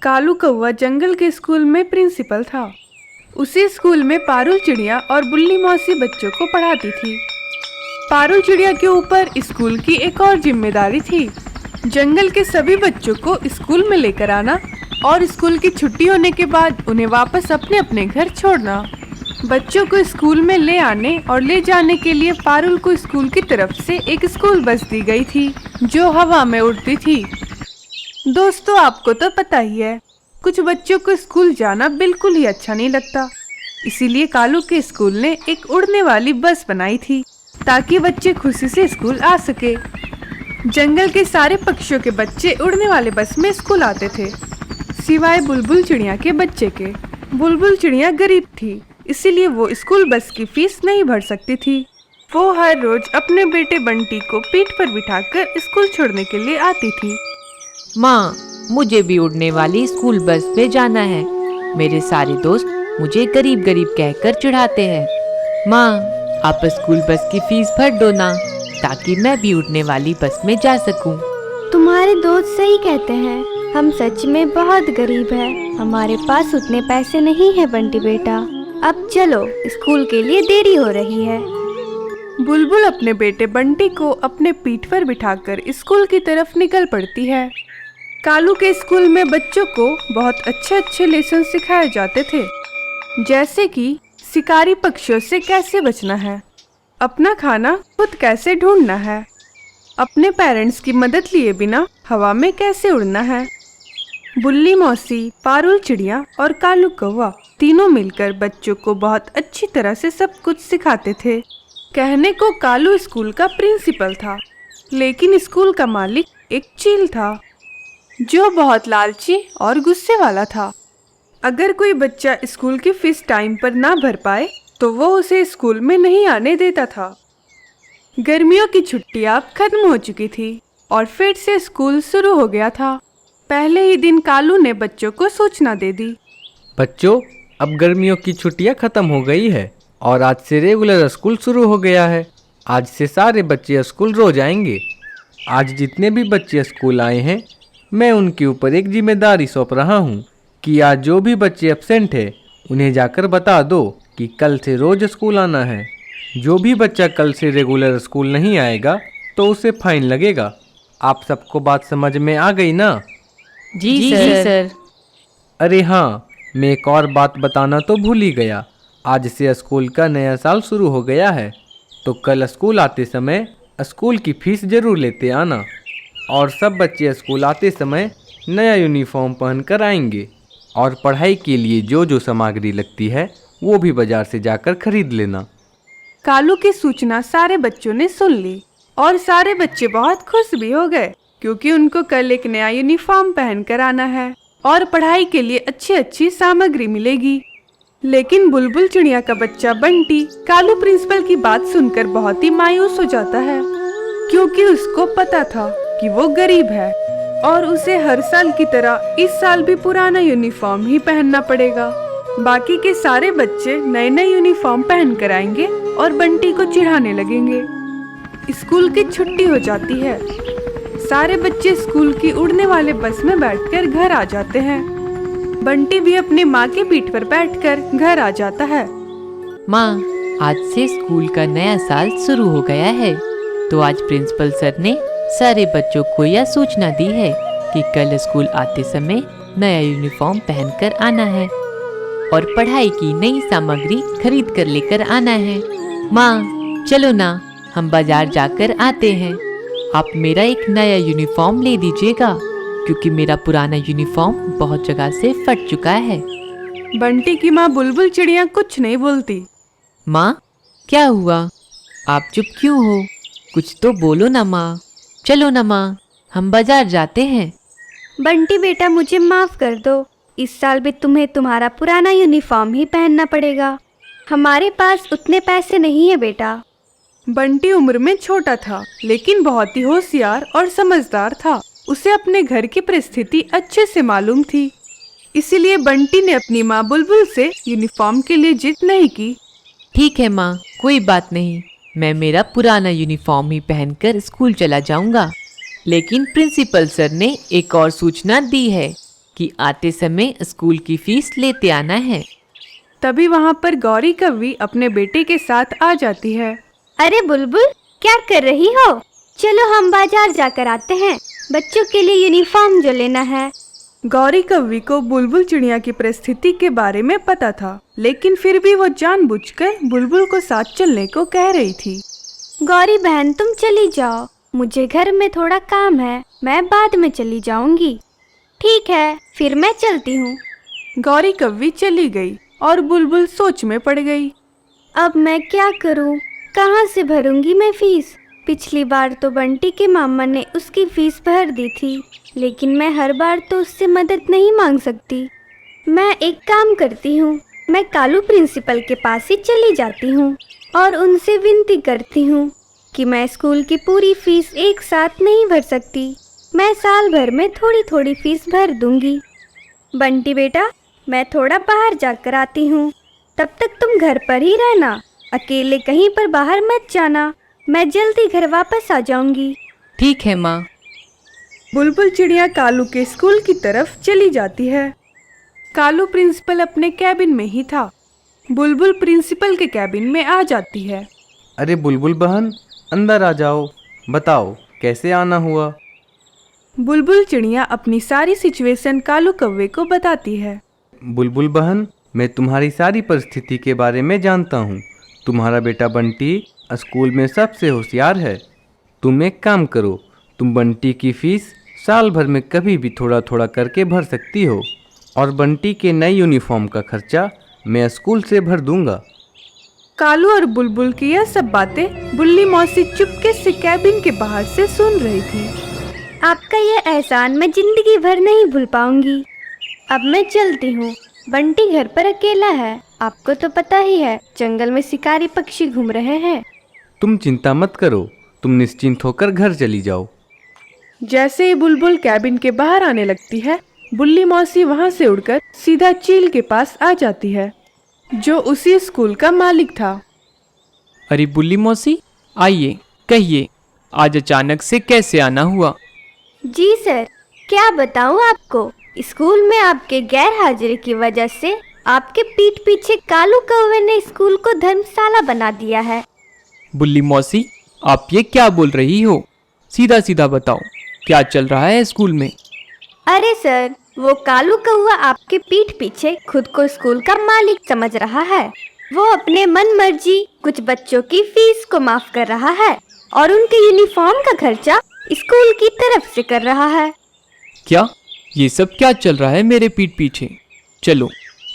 कालू कौवा जंगल के स्कूल में प्रिंसिपल था। उसी स्कूल में पारुल चिड़िया और बुल्ली मौसी बच्चों को पढ़ाती थी। पारुल चिड़िया के ऊपर स्कूल की एक और जिम्मेदारी थी, जंगल के सभी बच्चों को स्कूल में लेकर आना और स्कूल की छुट्टी होने के बाद उन्हें वापस अपने अपने घर छोड़ना। बच्चों को स्कूल में ले आने और ले जाने के लिए पारुल को स्कूल की तरफ से एक स्कूल बस दी गई थी जो हवा में उड़ती थी। दोस्तों, आपको तो पता ही है, कुछ बच्चों को स्कूल जाना बिल्कुल ही अच्छा नहीं लगता। इसीलिए कालू के स्कूल ने एक उड़ने वाली बस बनाई थी ताकि बच्चे खुशी से स्कूल आ सके। जंगल के सारे पक्षियों के बच्चे उड़ने वाले बस में स्कूल आते थे, सिवाय बुलबुल चिड़िया के बच्चे के। बुलबुल चिड़िया गरीब थी, इसीलिए वो स्कूल बस की फीस नहीं भर सकती थी। वो हर रोज अपने बेटे बंटी को पीठ पर बिठाकर स्कूल छोड़ने के लिए आती थी। माँ, मुझे भी उड़ने वाली स्कूल बस में जाना है। मेरे सारे दोस्त मुझे गरीब गरीब कहकर चिढ़ाते हैं। माँ, आप स्कूल बस की फीस भर दो ना, ताकि मैं भी उड़ने वाली बस में जा सकूं। तुम्हारे दोस्त सही कहते हैं, हम सच में बहुत गरीब हैं। हमारे पास उतने पैसे नहीं है बंटी बेटा। अब चलो, स्कूल के लिए देरी हो रही है। बुलबुल अपने बेटे बंटी को अपने पीठ पर बिठाकर स्कूल की तरफ निकल पड़ती है। कालू के स्कूल में बच्चों को बहुत अच्छे अच्छे लेसन सिखाए जाते थे, जैसे कि शिकारी पक्षियों से कैसे बचना है, अपना खाना खुद कैसे ढूंढना है, अपने पेरेंट्स की मदद लिए बिना हवा में कैसे उड़ना है। बुल्ली मौसी, पारुल चिड़िया और कालू कौवा तीनों मिलकर बच्चों को बहुत अच्छी तरह से सब कुछ सिखाते थे। कहने को कालू स्कूल का प्रिंसिपल था, लेकिन स्कूल का मालिक एक चील था जो बहुत लालची और गुस्से वाला था। अगर कोई बच्चा स्कूल की फीस टाइम पर ना भर पाए तो वो उसे स्कूल में नहीं आने देता था। गर्मियों की छुट्टियां अब खत्म हो चुकी थी और फिर से स्कूल शुरू हो गया था। पहले ही दिन कालू ने बच्चों को सूचना दे दी। बच्चों, अब गर्मियों की छुट्टियां खत्म हो गई है और आज से रेगुलर स्कूल शुरू हो गया है। आज से सारे बच्चे स्कूल रोज आएंगे। आज जितने भी बच्चे स्कूल आए हैं, मैं उनके ऊपर एक जिम्मेदारी सौंप रहा हूँ कि आज जो भी बच्चे एब्सेंट है उन्हें जाकर बता दो कि कल से रोज स्कूल आना है। जो भी बच्चा कल से रेगुलर स्कूल नहीं आएगा तो उसे फाइन लगेगा। आप सबको बात समझ में आ गई ना? जी सर। अरे हाँ, मैं एक और बात बताना तो भूल ही गया। आज से स्कूल का नया साल शुरू हो गया है, तो कल स्कूल आते समय स्कूल की फीस जरूर लेते आना। और सब बच्चे स्कूल आते समय नया यूनिफॉर्म पहनकर आएंगे और पढ़ाई के लिए जो जो सामग्री लगती है वो भी बाजार से जाकर खरीद लेना। कालू की सूचना सारे बच्चों ने सुन ली और सारे बच्चे बहुत खुश भी हो गए, क्योंकि उनको कल एक नया यूनिफॉर्म पहनकर आना है और पढ़ाई के लिए अच्छी अच्छी सामग्री मिलेगी। लेकिन बुलबुल चिड़िया का बच्चा बंटी कालू प्रिंसिपल की बात सुनकर बहुत ही मायूस हो जाता है, क्योंकि उसको पता था कि वो गरीब है और उसे हर साल की तरह इस साल भी पुराना यूनिफॉर्म ही पहनना पड़ेगा। बाकी के सारे बच्चे नए नए यूनिफॉर्म पहन कर आएंगे और बंटी को चिढ़ाने लगेंगे। स्कूल की छुट्टी हो जाती है। सारे बच्चे स्कूल की उड़ने वाले बस में बैठकर घर आ जाते हैं। बंटी भी अपनी माँ के पीठ पर बैठकर घर आ जाता है। माँ, आज से स्कूल का नया साल शुरू हो गया है, तो आज प्रिंसिपल सर ने सारे बच्चों को यह सूचना दी है कि कल स्कूल आते समय नया यूनिफॉर्म पहनकर आना है और पढ़ाई की नई सामग्री खरीद कर लेकर आना है। माँ, चलो ना, हम बाजार जाकर आते हैं। आप मेरा एक नया यूनिफॉर्म ले दीजिएगा, क्योंकि मेरा पुराना यूनिफॉर्म बहुत जगह से फट चुका है। बंटी की माँ बुलबुल चिड़िया कुछ नहीं बोलती। माँ, क्या हुआ? आप चुप क्यों हो? कुछ तो बोलो ना माँ। चलो ना माँ, हम बाजार जाते हैं। बंटी बेटा, मुझे माफ कर दो। इस साल भी तुम्हें तुम्हारा पुराना यूनिफॉर्म ही पहनना पड़ेगा। हमारे पास उतने पैसे नहीं है बेटा। बंटी उम्र में छोटा था, लेकिन बहुत ही होशियार और समझदार था। उसे अपने घर की परिस्थिति अच्छे से मालूम थी, इसीलिए बंटी ने अपनी माँ बुलबुल से यूनिफॉर्म के लिए जिद नहीं की। ठीक है माँ, कोई बात नहीं, मैं मेरा पुराना यूनिफॉर्म ही पहनकर स्कूल चला जाऊंगा। लेकिन प्रिंसिपल सर ने एक और सूचना दी है कि आते समय स्कूल की फीस लेते आना है। तभी वहाँ पर गौरी कव्वी अपने बेटे के साथ आ जाती है। अरे बुलबुल, क्या कर रही हो? चलो हम बाजार जाकर आते हैं, बच्चों के लिए यूनिफॉर्म जो लेना है। गौरी कव्वी को बुलबुल चिड़िया की परिस्थिति के बारे में पता था, लेकिन फिर भी वो जानबूझकर बुलबुल को साथ चलने को कह रही थी। गौरी बहन, तुम चली जाओ, मुझे घर में थोड़ा काम है, मैं बाद में चली जाऊंगी। ठीक है, फिर मैं चलती हूँ। गौरी कव्वी चली गई और बुलबुल सोच में पड़ गई। अब मैं क्या करूँ? कहाँ से भरूंगी मैं फीस? पिछली बार तो बंटी के मामा ने उसकी फीस भर दी थी, लेकिन मैं हर बार तो उससे मदद नहीं मांग सकती। मैं एक काम करती हूँ, मैं कालू प्रिंसिपल के पास ही चली जाती हूँ और उनसे विनती करती हूँ कि मैं स्कूल की पूरी फीस एक साथ नहीं भर सकती, मैं साल भर में थोड़ी थोड़ी फीस भर दूंगी। बंटी बेटा, मैं थोड़ा बाहर जाकर आती हूँ, तब तक तुम घर पर ही रहना, अकेले कहीं पर बाहर मत जाना, मैं जल्दी घर वापस आ जाऊंगी। ठीक है माँ। बुलबुल चिड़िया कालू के स्कूल की तरफ चली जाती है। कालू प्रिंसिपल अपने कैबिन में ही था। बुलबुल प्रिंसिपल के कैबिन में आ जाती है। अरे बुलबुल बहन, अंदर आ जाओ, बताओ कैसे आना हुआ। बुलबुल चिड़िया अपनी सारी सिचुएशन कालू कौवे को बताती है। बुलबुल बहन, मैं तुम्हारी सारी परिस्थिति के बारे में जानता हूँ। तुम्हारा बेटा बंटी स्कूल में सबसे होशियार है। तुम एक काम करो, तुम बंटी की फीस साल भर में कभी भी थोड़ा थोड़ा करके भर सकती हो, और बंटी के नई यूनिफॉर्म का खर्चा मैं स्कूल से भर दूंगा। कालू और बुलबुल की यह सब बातें बुल्ली मौसी चुपके से कैबिन के बाहर से सुन रही थी। आपका यह एहसान मैं जिंदगी भर नहीं भूल पाऊंगी। अब मैं चलती हूँ, बंटी घर पर अकेला है, आपको तो पता ही है, जंगल में शिकारी पक्षी घूम रहे हैं। तुम चिंता मत करो, तुम निश्चिंत होकर घर चली जाओ। जैसे ही बुलबुल कैबिन के बाहर आने लगती है, बुल्ली मौसी वहां से उड़कर सीधा चील के पास आ जाती है, जो उसी स्कूल का मालिक था। अरे बुल्ली मौसी, आइए, कहिए आज अचानक से कैसे आना हुआ? जी सर, क्या बताऊं आपको, स्कूल में आपके गैर हाजिरी की वजह से आपके पीठ पीछे कालू कौवे ने स्कूल को धर्मशाला बना दिया है। बुल्ली मौसी, आप ये क्या बोल रही हो? सीधा सीधा बताओ, क्या चल रहा है स्कूल में? अरे सर, वो कालू कौवा आपके पीठ पीछे खुद को स्कूल का मालिक समझ रहा है। वो अपने मन मर्जी कुछ बच्चों की फीस को माफ कर रहा है और उनके यूनिफॉर्म का खर्चा स्कूल की तरफ से कर रहा है। क्या ये सब क्या चल रहा है मेरे पीठ पीछे? चलो,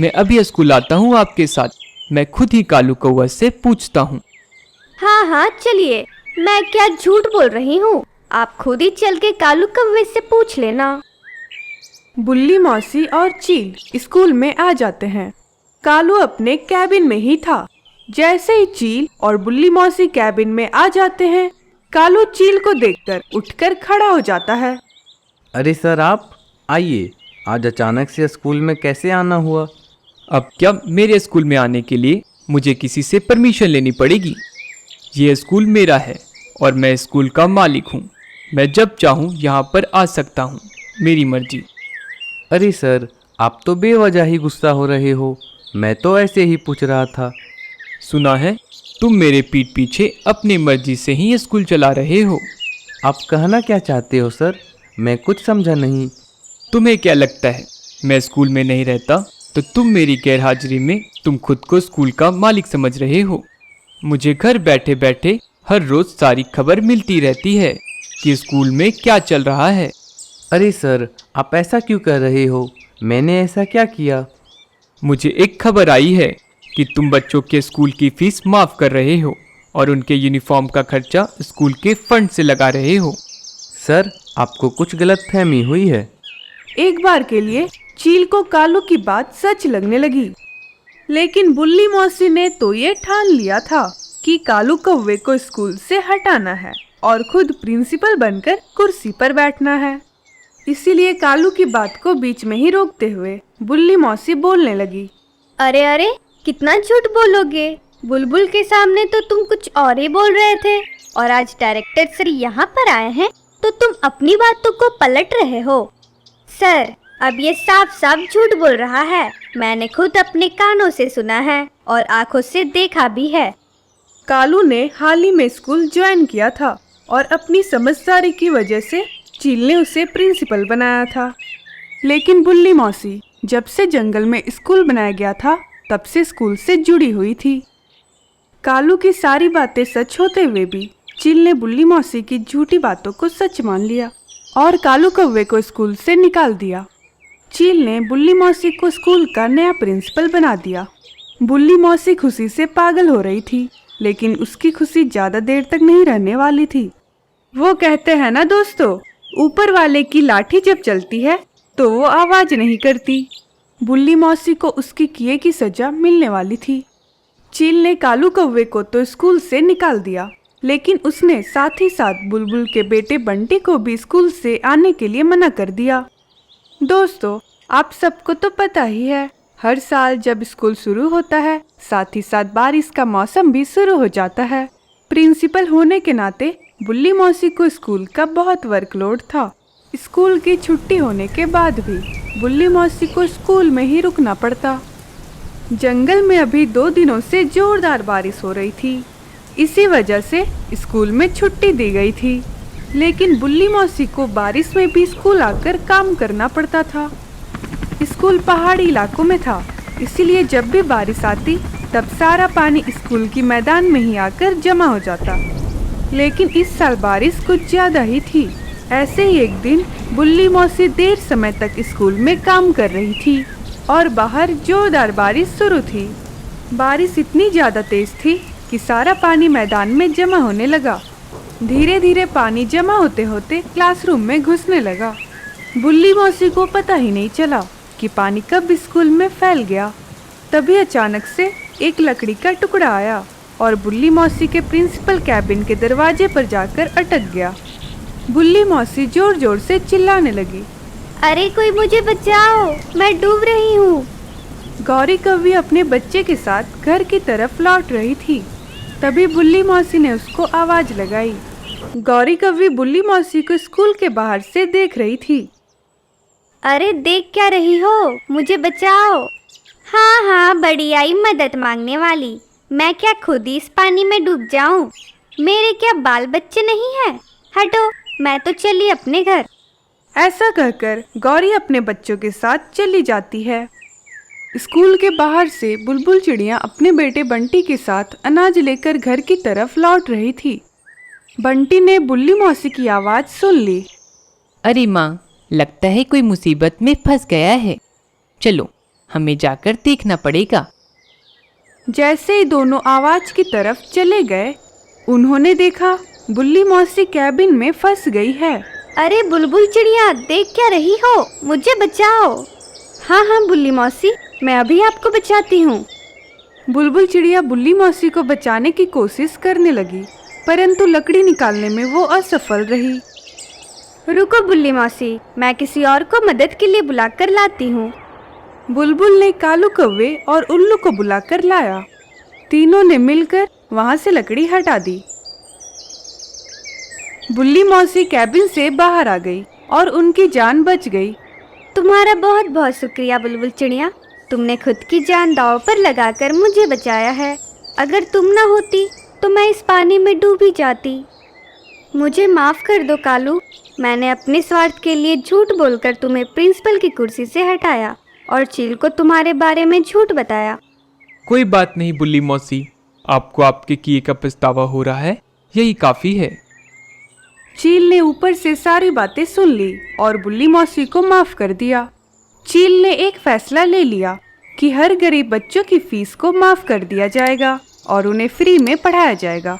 मैं अभी स्कूल आता हूँ आपके साथ, मैं खुद ही कालू कौवा से पूछता हूँ। हाँ हाँ चलिए, मैं क्या झूठ बोल रही हूँ, आप खुद ही चल के कालू कौवे से पूछ लेना। बुल्ली मौसी और चील स्कूल में आ जाते हैं। कालू अपने कैबिन में ही था। जैसे ही चील और बुल्ली मौसी कैबिन में आ जाते हैं, कालू चील को देखकर उठकर खड़ा हो जाता है। अरे सर, आप आइए, आज अचानक से स्कूल में कैसे आना हुआ? अब क्या मेरे स्कूल में आने के लिए मुझे किसी से परमिशन लेनी पड़ेगी? ये स्कूल मेरा है और मैं स्कूल का मालिक हूँ। मैं जब चाहूँ यहाँ पर आ सकता हूँ, मेरी मर्जी। अरे सर, आप तो बेवजह ही गुस्सा हो रहे हो, मैं तो ऐसे ही पूछ रहा था। सुना है तुम मेरे पीठ पीछे अपनी मर्जी से ही स्कूल चला रहे हो। आप कहना क्या चाहते हो सर? मैं कुछ समझा नहीं। तुम्हें क्या लगता है मैं स्कूल में नहीं रहता तो तुम मेरी गैरहाजिरी में तुम खुद को स्कूल का मालिक समझ रहे हो? मुझे घर बैठे बैठे हर रोज सारी खबर मिलती रहती है कि स्कूल में क्या चल रहा है। अरे सर, आप ऐसा क्यों कर रहे हो? मैंने ऐसा क्या किया? मुझे एक खबर आई है कि तुम बच्चों के स्कूल की फीस माफ़ कर रहे हो और उनके यूनिफॉर्म का खर्चा स्कूल के फंड से लगा रहे हो। सर, आपको कुछ गलतफहमी हुई है। एक बार के लिए चील को कालू की बात सच लगने लगी, लेकिन बुल्ली मौसी ने तो ये ठान लिया था कि कालू कौवे को स्कूल से हटाना है और खुद प्रिंसिपल बनकर कुर्सी पर बैठना है। इसीलिए कालू की बात को बीच में ही रोकते हुए बुल्ली मौसी बोलने लगी। अरे अरे, कितना झूठ बोलोगे, बुलबुल के सामने तो तुम कुछ और ही बोल रहे थे और आज डायरेक्टर सर यहाँ पर आए हैं तो तुम अपनी बातों को पलट रहे हो। सर, अब ये साफ साफ झूठ बोल रहा है। मैंने खुद अपने कानों से सुना है और आंखों से देखा भी है। कालू ने हाल ही में स्कूल ज्वाइन किया था और अपनी समझदारी की वजह से चील ने उसे प्रिंसिपल बनाया था। लेकिन बुल्ली मौसी जब से जंगल में स्कूल बनाया गया था तब से स्कूल से जुड़ी हुई थी। कालू की सारी बातें सच होते हुए भी चील ने बुल्ली मौसी की झूठी बातों को सच मान लिया और कालू कौवे को स्कूल से निकाल दिया। चील ने बुल्ली मौसी को स्कूल का नया प्रिंसिपल बना दिया। बुल्ली मौसी खुशी से पागल हो रही थी, लेकिन उसकी खुशी ज़्यादा देर तक नहीं रहने वाली थी। वो कहते हैं ना दोस्तों, ऊपर वाले की लाठी जब चलती है तो वो आवाज़ नहीं करती। बुल्ली मौसी को उसकी किए की सज़ा मिलने वाली थी। चील ने कालू कौवे को तो स्कूल से निकाल दिया, लेकिन उसने साथ ही साथ बुलबुल के बेटे बंटी को भी स्कूल से आने के लिए मना कर दिया। दोस्तों, आप सबको तो पता ही है, हर साल जब स्कूल शुरू होता है साथ ही साथ बारिश का मौसम भी शुरू हो जाता है। प्रिंसिपल होने के नाते बुल्ली मौसी को स्कूल का बहुत वर्कलोड था। स्कूल की छुट्टी होने के बाद भी बुल्ली मौसी को स्कूल में ही रुकना पड़ता। जंगल में अभी 2 दिनों से जोरदार बारिश हो रही थी, इसी वजह से स्कूल में छुट्टी दी गई थी। लेकिन बुल्ली मौसी को बारिश में भी स्कूल आकर काम करना पड़ता था। स्कूल पहाड़ी इलाकों में था, इसीलिए जब भी बारिश आती तब सारा पानी स्कूल की मैदान में ही आकर जमा हो जाता। लेकिन इस साल बारिश कुछ ज़्यादा ही थी। ऐसे ही एक दिन बुल्ली मौसी देर समय तक स्कूल में काम कर रही थी और बाहर जोरदार बारिश शुरू थी। बारिश इतनी ज़्यादा तेज़ थी कि सारा पानी मैदान में जमा होने लगा। धीरे धीरे पानी जमा होते होते क्लासरूम में घुसने लगा। बुल्ली मौसी को पता ही नहीं चला कि पानी कब स्कूल में फैल गया। तभी अचानक से एक लकड़ी का टुकड़ा आया और बुल्ली मौसी के प्रिंसिपल कैबिन के दरवाजे पर जाकर अटक गया। बुल्ली मौसी जोर जोर से चिल्लाने लगी, अरे कोई मुझे बचाओ, मैं डूब रही हूँ। गौरी कौवी अपने बच्चे के साथ घर की तरफ लौट रही थी। तभी बुल्ली मौसी ने उसको आवाज़ लगाई। गौरी कौवी बुल्ली मौसी को स्कूल के बाहर से देख रही थी। अरे देख क्या रही हो, मुझे बचाओ। हाँ हाँ, बड़ी आई मदद मांगने वाली। मैं क्या खुद ही इस पानी में डूब जाऊं? मेरे क्या बाल बच्चे नहीं हैं? हटो, मैं तो चली अपने घर। ऐसा कहकर गौरी अपने बच्चों के साथ चली जाती है। स्कूल के बाहर से बुलबुल चिड़िया अपने बेटे बंटी के साथ अनाज लेकर घर की तरफ लौट रही थी। बंटी ने बुल्ली मौसी की आवाज़ सुन ली। अरे माँ, लगता है कोई मुसीबत में फंस गया है। चलो, हमें जाकर देखना पड़ेगा। जैसे ही दोनों आवाज़ की तरफ चले गए, उन्होंने देखा बुल्ली मौसी कैबिन में फंस गई है। अरे बुलबुल चिड़िया, देख क्या रही हो, मुझे बचाओ। हाँ हाँ बुल्ली मौसी, मैं अभी आपको बचाती हूँ। बुलबुल चिड़िया बुल्ली मौसी को बचाने की कोशिश करने लगी, परंतु लकड़ी निकालने में वो असफल रही। रुको बुल्ली मौसी, मैं किसी और को मदद के लिए बुलाकर लाती हूँ। बुलबुल ने कालू कौवे और उल्लू को बुलाकर लाया। तीनों ने मिलकर वहां से लकड़ी हटा दी। बुल्ली मौसी कैबिन से बाहर आ गई और उनकी जान बच गई। तुम्हारा बहुत बहुत शुक्रिया बुलबुल चिड़िया, तुमने खुद की जान दांव पर लगाकर मुझे बचाया है। अगर तुम ना होती तो मैं इस पानी में डूब ही जाती। मुझे माफ़ कर दो कालू, मैंने अपने स्वार्थ के लिए झूठ बोलकर तुम्हें प्रिंसिपल की कुर्सी से हटाया और चील को तुम्हारे बारे में झूठ बताया। कोई बात नहीं बुल्ली मौसी, आपको आपके किए का पछतावा हो रहा है, यही काफ़ी है। चील ने ऊपर से सारी बातें सुन ली और बुल्ली मौसी को माफ़ कर दिया। चील ने एक फैसला ले लिया कि हर गरीब बच्चों की फीस को माफ़ कर दिया जाएगा और उन्हें फ्री में पढ़ाया जाएगा।